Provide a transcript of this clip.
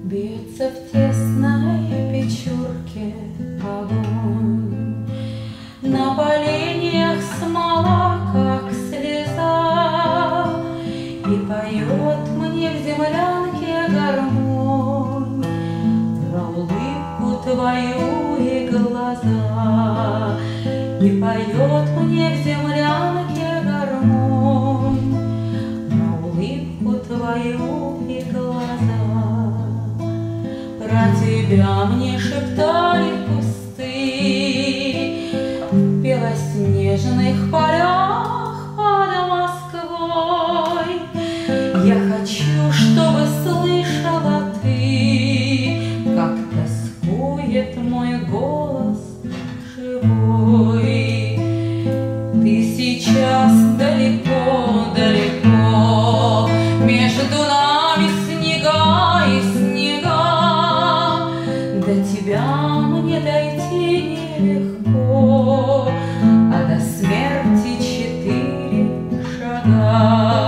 Бьется в тесной печурке огонь, на поленьях смола, как слеза, и поет мне в землянке гармонь про улыбку твою и глаза. И поет мне в землянке гармонь про улыбку твою и глаза. Про тебя мне шептали кусты в белоснежных полях под Москвой. Я хочу, чтобы слышала ты, как тоскует мой голос живой. Ты сейчас далеко, далеко, между нами снега и снега. До тебя мне дойти нелегко, а до смерти 4 шага.